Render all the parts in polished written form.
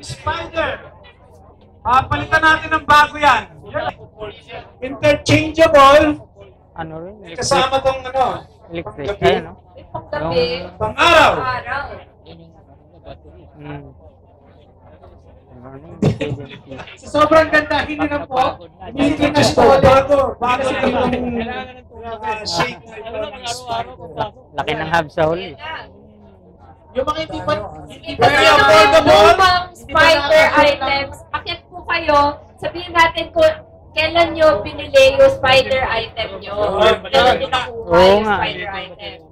Spider. Palitan natin ng bago yan. Interchangeable. Ano rin? Kasama tong Electric. Ayan, no? Pang-araw. Sa sobrang ganda, hindi na po. Hindi na siya bago. Bago yung shake na ito ng Spider. Laki ng hub sa huli. Yung mga hindi pa lumang spider items, akit po kayo, sabihin natin kung kailan nyo binili yung spider item nyo. Kailan nyo nakuha yung spider item.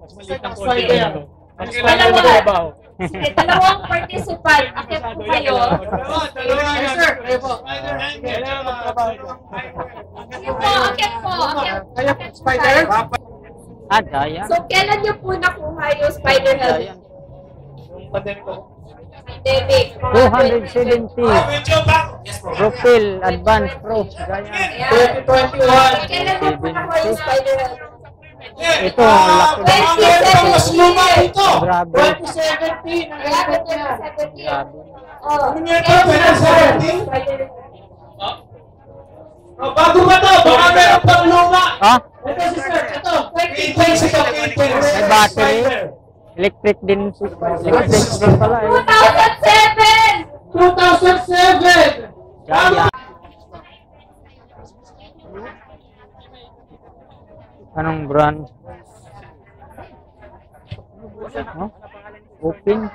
Sige, dalawang participant, akit po kayo. Akit po. Spider. Daya. So, kailan nyo po nakuha yung spider helmet? Pandemic. 270. Profil, Advance Pro. Daya. 2021. Kailan nyo po nakuha yung spider helmet? Ito, ang laki. 2017. Grabe. 2017. Grabe, 2017. Grabe. Oh, Ano ito? 2017? Bago ba ito? Baka meron pang luma. Ah? Ito si sir, ito. May battery. Electric din. Electric din pala. 2007! 2007! Daya. Anong brand? Huh? Open.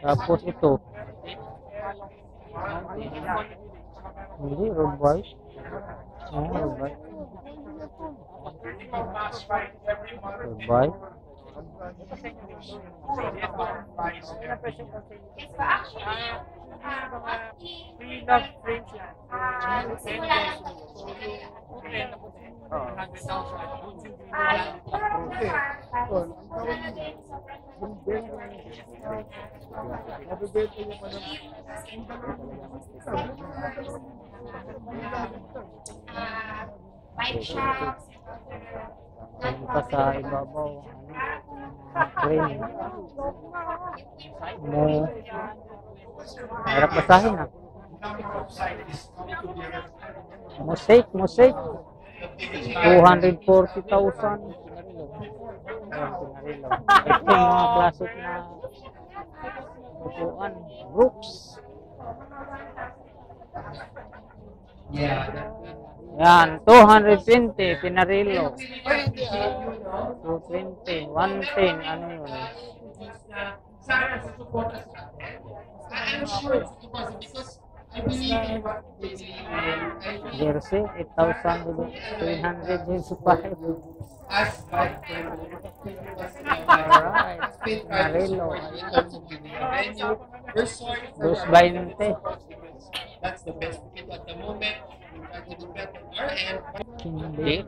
Tapos ito. Hindi, road bike. Road bike. Road bike. Bike shops. Ayun pa sa ibabaw. Crane. Harap basahin na. Mosaic. 240,000. Ito yung mga classic na upuan. Brooks. Yan, 220, Pinarello. 220, 110, ano yun? Jersey, 8,300 yung supplies. Alright, Pinarello. 220. That's the best we can do at the moment. We try to do better on our end. Hindi.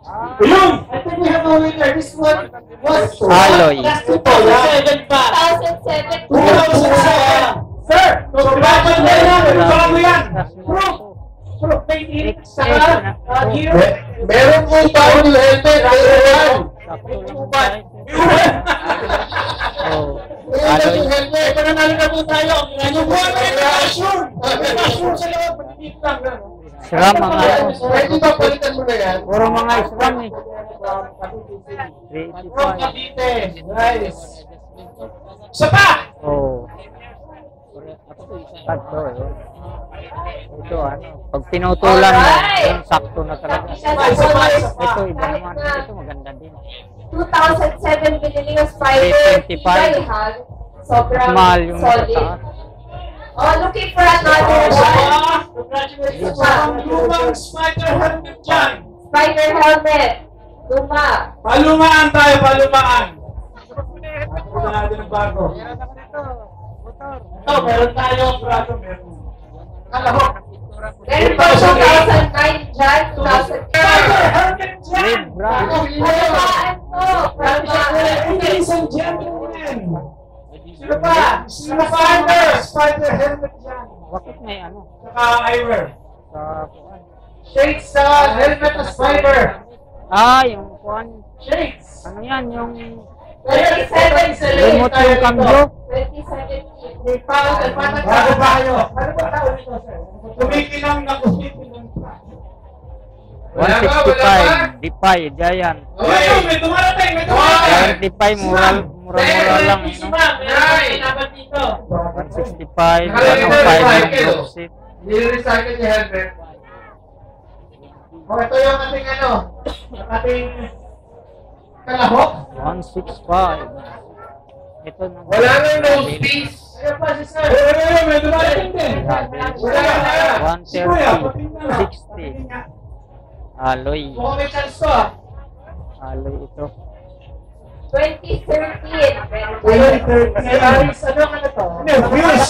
Ayun! I think we have a winner. This one was Alloy. 2007 pa. 2007. 2007! Sir! Congratulations! Bago yan! Proof made in XS Saka na. here. Meron po tayo ni helmet. Meron. Sakto lang tayo. Oh, Meron Alloy. yung helmet. Ito na namin na po tayo. Nanubuha na yung reaction. Reaction sa loob. Pag-ibig lang. Islam mga ano. Pwede ba palitan mo na yan? Puro mga Islam eh. From 385. Cavite. Nice. Isa pa! Oh. Sakto eh. Ito ano. Pag pinutulan mo, yung sakto na talaga. Ito iba naman. Ito maganda din. 2007 binili yung spider. 325. Ibayhan. Sobrang Mahal yung solid. nasa taas. Oh, looking for another one. Congratulations. Ang lumang spider helmet dyan. Spider helmet. Luma. Palumaan tayo, palumaan. Ito na natin ang bago. Ito, meron tayo. Brado, meron. Kalahok. Meron pa 2009 dyan. 2010. Spider helmet dyan! Red brand. Palamaan to. Ladies and gentlemen! Sino pa? Spider helmet dyan. Bakit may ano? Saka eyewear. Sa Shades sa helmet na fiber. Ah, yung kuan. Shades. Ano yan? Yung 27 sa remote yung cambio? 2017. May pangalan Bago ba kayo? Ano ba tawag nito, sir? Kumikinang na kumikinang pa. 165, Dipay, Giant. Ayun, may dumarating, may dumarating. Giant Dipay, mura-mura lang. Piso, No? ma'am. Meron dapat dito. 165, Nakalagay 105 na yung drop seat. Nire-recycle yung helmet. Oh, ito yung ating ano, yung ating kalahok. 165. Ito na. Wala nang nose piece. Ayun pa si sir. Ayun, may dumarating din. Wala. 130, 60. Alloy. Mukhang may chance to ah. Alloy ito. 2013. Ayun, ano to? Hindi, views.